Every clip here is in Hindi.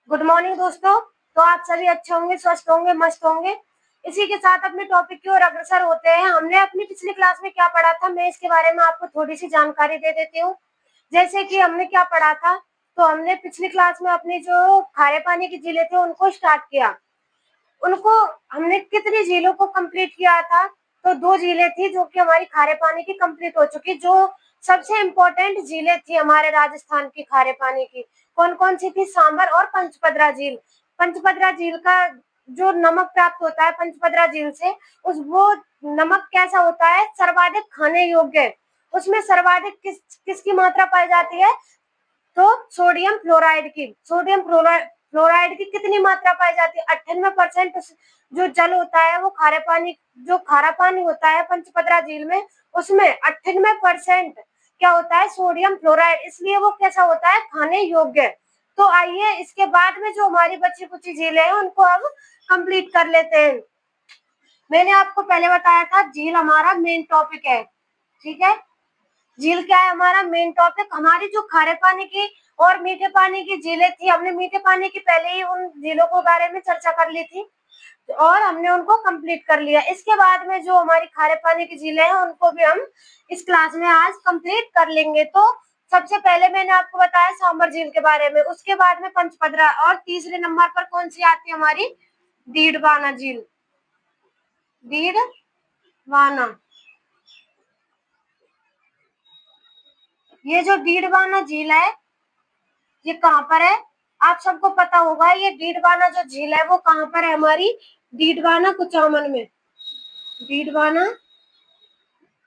गुड मॉर्निंग दोस्तों। तो आप सभी अच्छे होंगे, स्वस्थ होंगे, मस्त होंगे। इसी के साथ अपने टॉपिक की ओर अग्रसर होते हैं। हमने अपनी पिछली क्लास में क्या पढ़ा था, मैं इसके बारे में आपको थोड़ी सी जानकारी दे देती हूँ। जैसे कि हमने क्या पढ़ा था, तो हमने पिछली क्लास में अपनी जो खारे पानी की झीलें थी उनको स्टार्ट किया। उनको हमने कितनी झीलों को कंप्लीट किया था, तो 2 झीलें थी जो कि हमारी खारे पानी की कंप्लीट हो चुकी। जो सबसे इम्पोर्टेंट झीलें थी हमारे राजस्थान की खारे पानी की, कौन-कौन सी थी? सांबर और पंचपदरा झील। पंचपदरा झील का जो नमक प्राप्त होता है पंचपदरा झील से, उस वो नमक कैसा होता है? सर्वाधिक खाने योग्य। उसमें सर्वाधिक किसकी मात्रा पाई जाती है? तो सोडियम फ्लोराइड की। सोडियम फ्लोराइड की कितनी मात्रा पाई जाती है? 98% जो जल होता है वो खारे पानी, जो खारा पानी होता है पंचपदरा झील में, उसमें 98% क्या होता है? Sodium fluoride. इसलिए वो कैसा होता है? खाने योग्य। तो आइए इसके बाद में जो हमारी बची कुची झीलें हैं उनको अब कंप्लीट कर लेते हैं। मैंने आपको पहले बताया था झील हमारा मेन टॉपिक है, ठीक है। झील क्या है? हमारा मेन टॉपिक। हमारी जो खारे पानी की और मीठे पानी की झीलें थी, हमने मीठे पानी की पहले ही उन झीलों के बारे में चर्चा कर ली थी और हमने उनको कंप्लीट कर लिया। इसके बाद में जो हमारी खारे पानी की झीलें हैं उनको भी हम इस क्लास में आज कंप्लीट कर लेंगे। तो सबसे पहले मैंने आपको बताया सांबर झील के बारे में, उसके बाद में पंचपदरा, और तीसरे नंबर पर कौन सी आती है? हमारी डीडवाना झील। डीडवाना, ये जो डीडवाना झील है ये कहाँ पर है? आप सबको पता होगा। ये डीडवाना जो झील है वो कहाँ पर है? हमारी डीडवाना कुचामन में। डीडवाना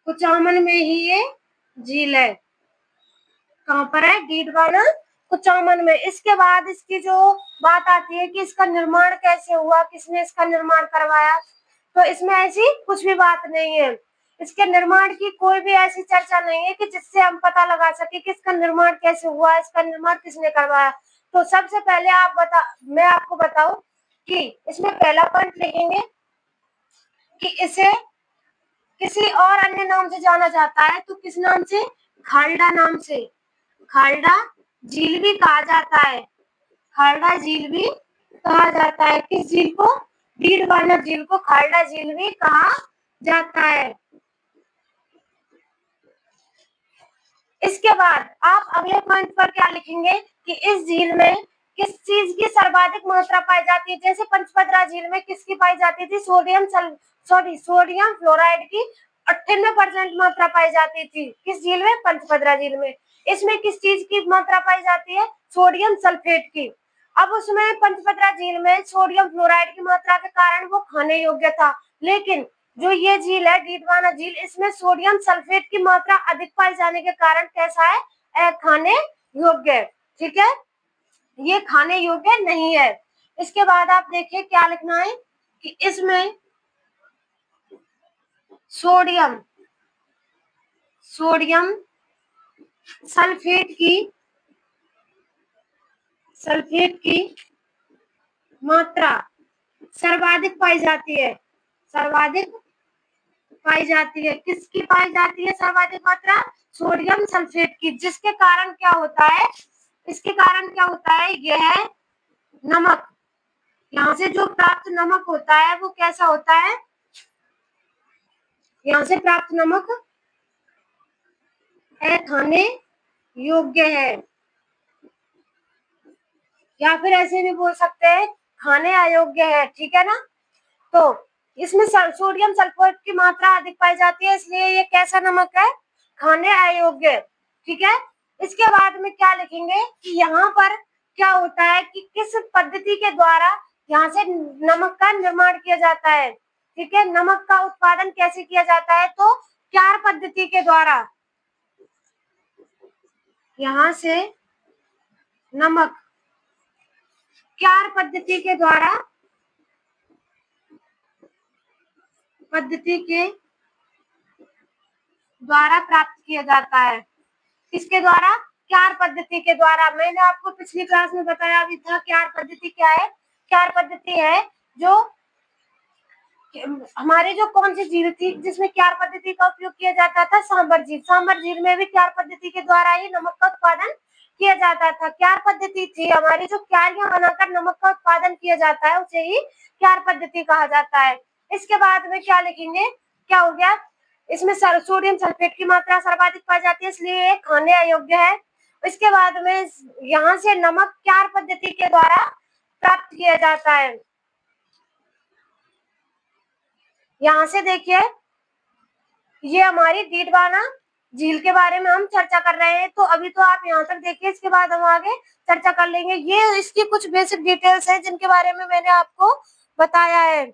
कुचामन में ही ये झील है। कहाँ पर है? डीडवाना कुचामन में। इसके बाद इसकी जो बात आती है कि इसका निर्माण कैसे हुआ, किसने इसका निर्माण करवाया, तो इसमें ऐसी कुछ भी बात नहीं है। इसके निर्माण की कोई भी ऐसी चर्चा नहीं है कि जिससे हम पता लगा सके कि इसका निर्माण कैसे हुआ, इसका निर्माण किसने करवाया। तो सबसे पहले मैं आपको बताऊं कि इसमें पहला पॉइंट लिखेंगे कि इसे किसी और अन्य नाम से जाना जाता है। तो किस नाम से? खाल्डा नाम से। खाल्डा झील भी कहा जाता है। खाल्डा झील भी कहा जाता है। किस झील को? डीडवाना झील को खाल्डा झील भी कहा जाता है। इसके बाद आप अगले पॉइंट पर क्या लिखेंगे कि इस झील में किस चीज की सर्वाधिक मात्रा पाई जाती है? जैसे पंचपदरा झील में किसकी पाई जाती थी? सोडियम फ्लोराइड की 98% मात्रा पाई जाती थी। किस झील में? पंचपदरा झील में। इसमें किस चीज की मात्रा पाई जाती है? सोडियम सल्फेट की। अब उसमें पंचपदरा झील में सोडियम फ्लोराइड की मात्रा के कारण वो खाने योग्य था, लेकिन जो ये झील है डीडवाना झील, इसमें सोडियम सल्फेट की मात्रा अधिक पाए जाने के कारण कैसा है? खाने योग्य। ठीक है, ये खाने योग्य नहीं है। इसके बाद आप देखिए क्या लिखना है कि इसमें सोडियम सल्फेट की मात्रा सर्वाधिक पाई जाती है। सर्वाधिक पाई जाती है। किसकी पाई जाती है सर्वाधिक मात्रा? सोडियम सल्फेट की। जिसके कारण क्या होता है? इसके कारण क्या होता है? यह नमक, यहाँ से जो प्राप्त नमक होता है वो कैसा होता है? यहाँ से प्राप्त नमक खाने योग्य है, या फिर ऐसे भी बोल सकते हैं खाने अयोग्य है। ठीक है ना? तो इसमें सोडियम सल्फेट की मात्रा अधिक पाई जाती है, इसलिए ये कैसा नमक है? खाने अयोग्य। ठीक है। इसके बाद में क्या लिखेंगे कि यहाँ पर क्या होता है कि किस पद्धति के द्वारा यहाँ से नमक का निर्माण किया जाता है। ठीक है, नमक का उत्पादन कैसे किया जाता है? तो क्यार पद्धति के द्वारा यहाँ से नमक क्यार पद्धति के द्वारा प्राप्त किया जाता है। किसके द्वारा? क्यार पद्धति के द्वारा। मैंने आपको पिछली क्लास में बताया भी था क्यार पद्धति क्या है। क्यार पद्धति है जो हमारे जो कौन सी झील थी जिसमें क्यार पद्धति का उपयोग किया जाता था? सांबर झील। सांबर झील में भी क्यार पद्धति के द्वारा ही नमक का उत्पादन किया जाता था। क्यार पद्धति थी हमारी, जो क्यारियां बनाकर नमक का उत्पादन किया जाता है उसे ही क्यार पद्धति कहा जाता है। इसके बाद में क्या लिखेंगे, क्या हो गया, इसमें सोडियम सल्फेट की मात्रा सर्वाधिक पाई जाती है, इसलिए ये खाने अयोग्य है। इसके बाद में यहाँ से नमक क्यार पद्धति के द्वारा प्राप्त किया जाता है। यहाँ से देखिए, ये हमारी डीडवाना झील के बारे में हम चर्चा कर रहे हैं, तो अभी तो आप यहाँ तक देखिए, इसके बाद हम आगे चर्चा कर लेंगे। ये इसकी कुछ बेसिक डिटेल्स हैं जिनके बारे में मैंने आपको बताया है।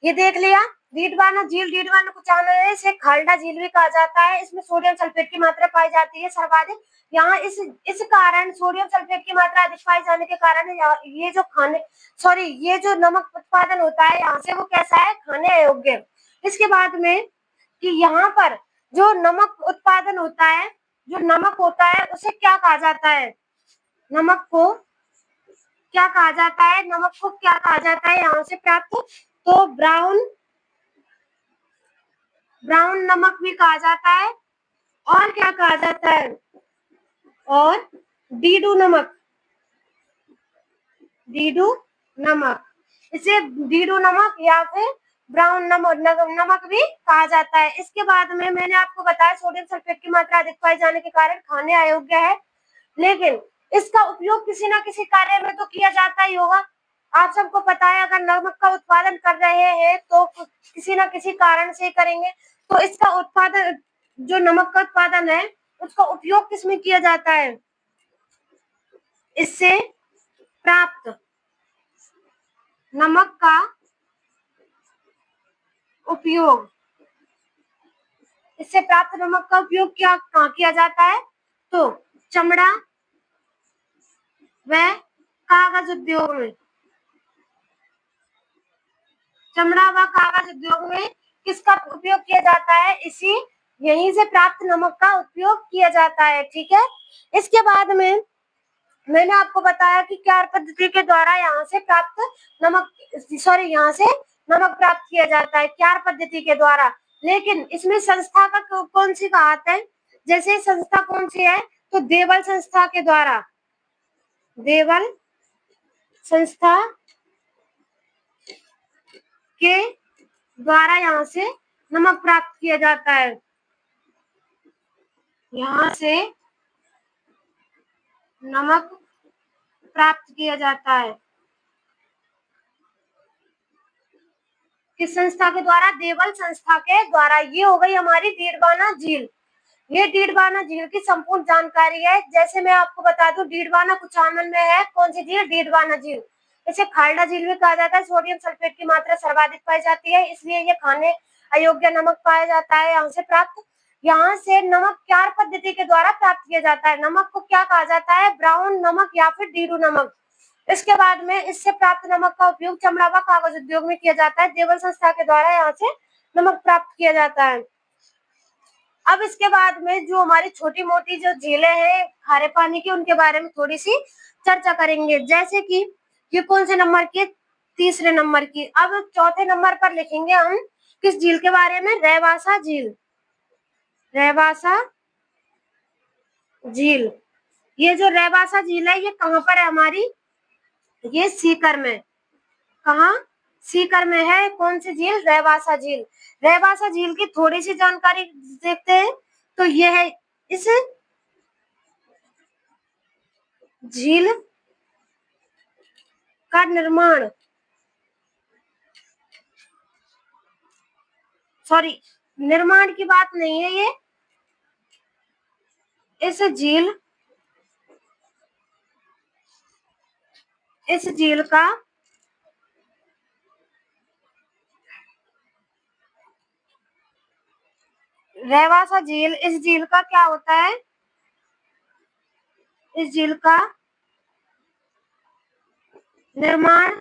ये देख लिया, डीडवाना झील, डीडवाना कुचाना है, इसे खाल्डा झील भी कहा जाता है। इसमें सोडियम सल्फेट की मात्रा पाई जाती है सर्वाधिक। यहाँ इस कारण सोडियम सल्फेट की मात्रा अधिक पाई जाने के कारण ये जो ये जो नमक उत्पादन होता है यहाँ से, वो कैसा है, खाने अयोग्य। इसके बाद में कि यहाँ पर जो नमक उत्पादन होता है, जो नमक होता है उसे क्या कहा जाता है, नमक को क्या कहा जाता है, नमक को क्या कहा जाता है यहाँ से प्राप्त, तो ब्राउन नमक भी कहा जाता है, और क्या कहा जाता है, और डीडू नमक, इसे डीडू नमक या फिर ब्राउन नमक भी कहा जाता है। इसके बाद में मैंने आपको बताया सोडियम सल्फेट की मात्रा अधिक पाए जाने के कारण खाने अयोग्य है, लेकिन इसका उपयोग किसी न किसी कार्य में तो किया जाता ही होगा। आप सबको पता है, अगर नमक का उत्पादन कर रहे हैं तो किसी न किसी कारण से करेंगे, तो इसका उत्पादन, जो नमक का उत्पादन है उसका उपयोग किसमें किया जाता है, इससे प्राप्त नमक का उपयोग, इससे प्राप्त नमक का उपयोग क्या कहाँ किया जाता है, तो चमड़ा व कागज उद्योग में, चमड़ा व कागज उद्योग में किसका उपयोग किया जाता है, इसी यहीं से प्राप्त नमक का उपयोग किया जाता है। ठीक है, इसके बाद में मैंने आपको बताया कि क्यार पद्धति के द्वारा यहाँ से नमक प्राप्त किया जाता है क्यार पद्धति के द्वारा। लेकिन इसमें संस्था का कौन सी का हाथ है, जैसे संस्था कौन सी है, तो देवल संस्था के द्वारा, देवल संस्था के द्वारा यहाँ से नमक प्राप्त किया जाता है, यहाँ से नमक प्राप्त किया जाता है। किस संस्था के द्वारा, देवल संस्था के द्वारा। ये हो गई हमारी डीडवाना झील। ये डीडवाना झील की संपूर्ण जानकारी है। जैसे मैं आपको बता दूं, डीडवाना कुचामन में है कौन सी झील, डीडवाना झील। इसे खाल्डा झील भी कहा जाता है। सोडियम सल्फेट की मात्रा सर्वाधिक पाई जाती है, इसलिए ये खाने अयोग्य नमक पाया जाता है यहाँ से प्राप्त। यहाँ से नमक क्यार पद्धति के द्वारा प्राप्त किया जाता है। नमक को क्या कहा जाता है, ब्राउन नमक या फिर डीडू नमक। इसके बाद में इससे प्राप्त नमक का उपयोग चमड़ा व कागज उद्योग में किया जाता है। देवल संस्था के द्वारा यहाँ से नमक प्राप्त किया जाता है। अब इसके बाद में जो हमारी छोटी मोटी जो झीलें हैं खारे पानी की, उनके बारे में थोड़ी सी चर्चा करेंगे। जैसे कि ये कौन से नंबर की, तीसरे नंबर की। अब चौथे नंबर पर लिखेंगे हम किस झील के बारे में, रैवासा झील, रैवासा झील। ये जो रैवासा झील है ये कहाँ पर है हमारी, ये सीकर में। कहाँ, सीकर में है। कौन सी झील, रैवासा झील। रैवासा झील की थोड़ी सी जानकारी देखते हैं, तो यह है इस झील का निर्माण, निर्माण की बात नहीं है ये, इस झील का रैवासा झील, इस झील का क्या होता है, इस झील का निर्माण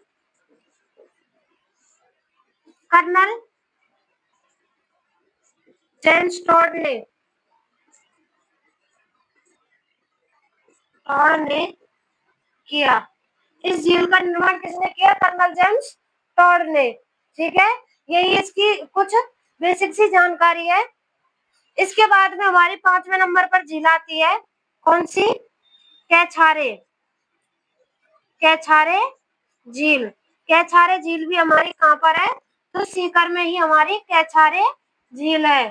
कर्नल जेम्स टॉड ने किया। इस झील का निर्माण किसने किया? कर्नल जेम्स टॉड ने। ठीक है, यही इसकी कुछ बेसिक सी जानकारी है। इसके बाद में हमारी 5वें नंबर पर झील आती है, कौन सी? कैछारे। कैछारे झील। कैछारे झील भी हमारी कहाँ पर है? तो सीकर में ही हमारी कैछारे झील है।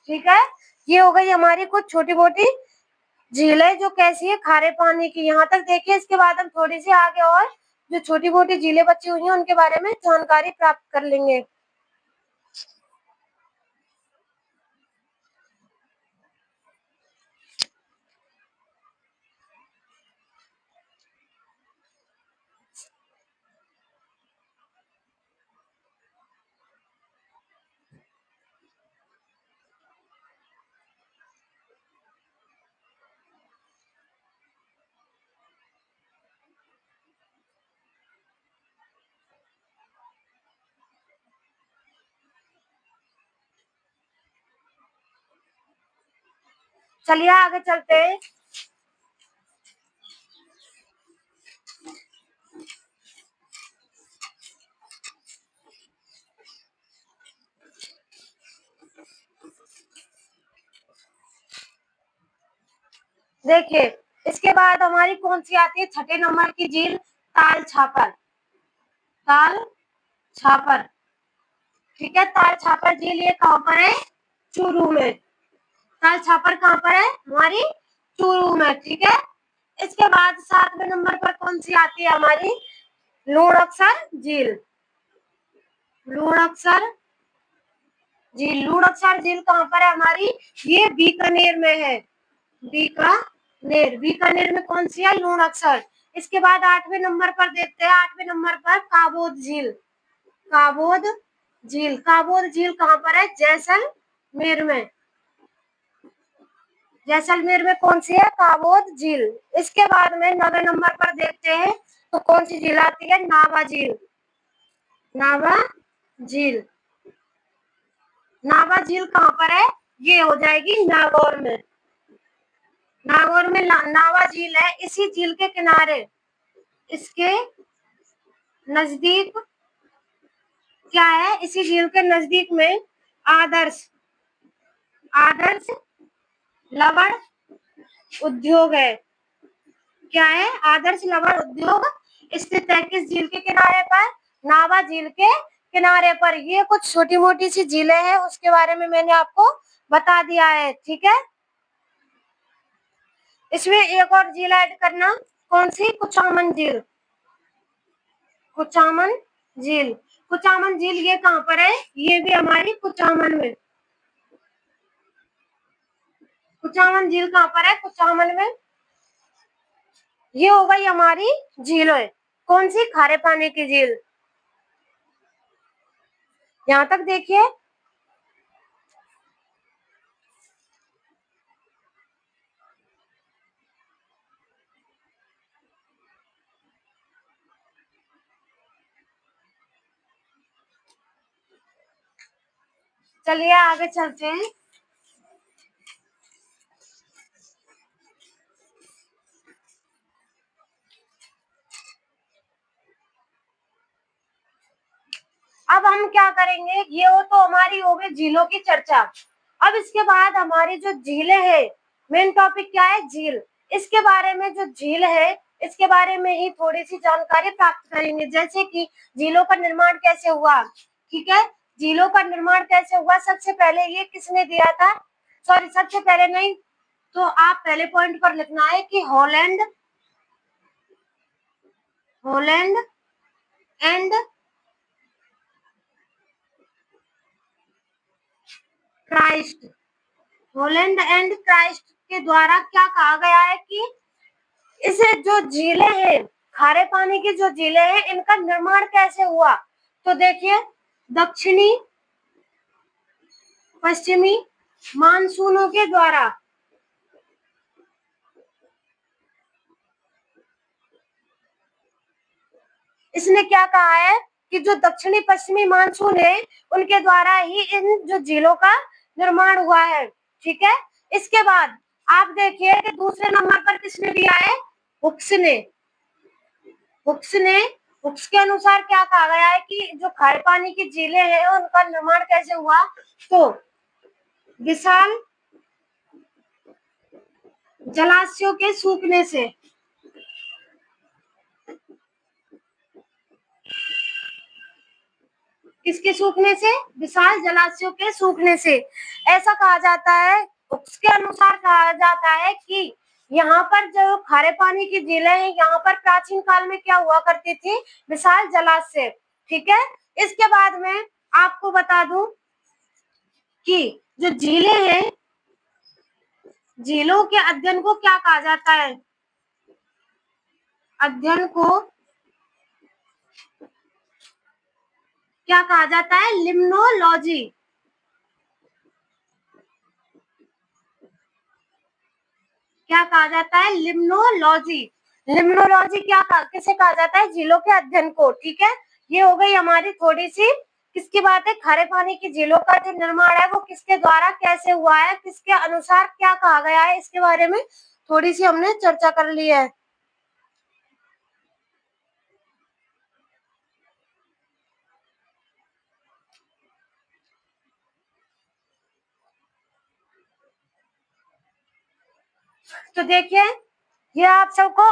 ठीक है, ये हो गई हमारी कुछ छोटी मोटी झीलें जो कैसी है? खारे पानी की। यहाँ तक देखिए, इसके बाद हम थोड़ी सी आगे और जो छोटी मोटी झीलें बची हुई हैं उनके बारे में जानकारी प्राप्त कर लेंगे। चलिए आगे चलते हैं। देखिए, इसके बाद हमारी कौन सी आती है? छठे नंबर की झील, ताल छापर। ताल छापर। ठीक है, ताल छापर झील ये कहाँ पर है? चूरू में। ताल छापर कहाँ पर है? हमारी चूरू में। ठीक है, इसके बाद 7वें नंबर पर कौन सी आती है हमारी? लूणकसर झील। लूणकसर झील। लूणकसर झील कहाँ पर है हमारी? ये बीकानेर में है। बीकानेर। बीकानेर में कौन सी है? लूणकसर। इसके बाद 8वें नंबर पर देखते हैं। 8वें नंबर पर काबोद झील। काबोद झील। काबोद झील कहाँ पर है? जैसलमेर में। जैसलमेर में कौन सी है? काबोद झील। इसके बाद में 9वें नंबर पर देखते हैं तो कौन सी झील आती है? नावा झील। नावा झील। नावा झील कहाँ पर है? ये हो जाएगी नागौर में। नागौर में नावा झील है। इसी झील के किनारे, इसके नजदीक क्या है? इसी झील के नजदीक में आदर्श आदर्श लवण उद्योग है। क्या है? आदर्श लवण उद्योग स्थित है। किस झील के किनारे पर? नावा झील के किनारे पर। ये कुछ छोटी मोटी सी झीलें हैं, उसके बारे में मैंने आपको बता दिया है। ठीक है, इसमें एक और झील ऐड करना, कौन सी? कुचामन झील। कुचामन झील। कुचामन झील ये कहाँ पर है? ये भी हमारी कुचामन में। कुचामन झील कहाँ पर है? कुचामन में। ये हो गई हमारी झीलें। कौन सी? खारे पानी की झील। यहाँ तक देखिए, चलिए आगे चलते हैं। अब हम क्या करेंगे? ये हो तो हमारी हो गई झीलों की चर्चा। अब इसके बाद हमारी जो झीलें हैं, मेन टॉपिक क्या है? झील। इसके बारे में, जो झील है इसके बारे में ही थोड़ी सी जानकारी प्राप्त करेंगे, जैसे कि झीलों का निर्माण कैसे हुआ। ठीक है, झीलों का निर्माण कैसे हुआ? सबसे पहले ये किसने दिया था? सॉरी, सबसे पहले नहीं, तो आप पहले पॉइंट पर लिखना है कि Holland and Christ. Holland and Christ के द्वारा क्या कहा गया है कि इसे जो झीलें हैं, खारे पानी की जो झीलें हैं, इनका निर्माण कैसे हुआ? तो देखिए, दक्षिणी पश्चिमी मानसूनों के द्वारा। इसने क्या कहा है कि जो दक्षिणी पश्चिमी मानसून है उनके द्वारा ही इन जो झीलों का निर्माण हुआ है। ठीक है, इसके बाद आप देखिए कि दूसरे नंबर पर किसने दिया है? हुक्स ने। हुक्स के अनुसार क्या कहा गया है कि जो खारे पानी की झीलें हैं उनका निर्माण कैसे हुआ, तो विशाल जलाशयों के सूखने से, किसके सूखने से, विशाल जलाशयों के सूखने से। ऐसा कहा जाता है, उसके अनुसार कहा जाता है कि यहाँ पर जो खारे पानी की झीलें हैं, यहाँ पर प्राचीन काल में क्या हुआ करती थी, विशाल जलाशय। ठीक है, इसके बाद में आपको बता दूं कि जो झीलें हैं, झीलों के अध्ययन को क्या कहा जाता है, अध्ययन को क्या कहा जाता है, लिम्नोलॉजी। क्या कहा जाता है, लिम्नोलॉजी। लिम्नोलॉजी किसे कहा जाता है, झीलों के अध्ययन को। ठीक है, ये हो गई हमारी थोड़ी सी किसकी बात है, खारे पानी की झीलों का जो निर्माण है वो किसके द्वारा कैसे हुआ है, किसके अनुसार क्या कहा गया है, इसके बारे में थोड़ी सी हमने चर्चा कर ली है। तो देखिए, ये आप सबको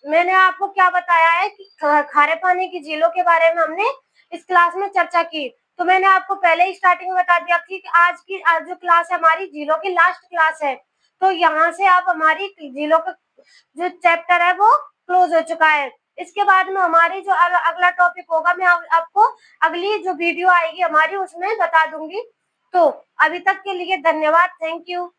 मैंने आपको क्या बताया है कि खारे पानी की झीलों के बारे में हमने इस क्लास में चर्चा की। तो मैंने आपको पहले ही स्टार्टिंग में बता दिया कि आज जो क्लास है हमारी झीलों की लास्ट क्लास है। तो यहाँ से आप हमारी झीलों का जो चैप्टर है वो क्लोज हो चुका है। इसके बाद में हमारी जो अगला टॉपिक होगा, मैं आपको अगली जो वीडियो आएगी हमारी उसमें बता दूंगी। तो अभी तक के लिए धन्यवाद, थैंक यू।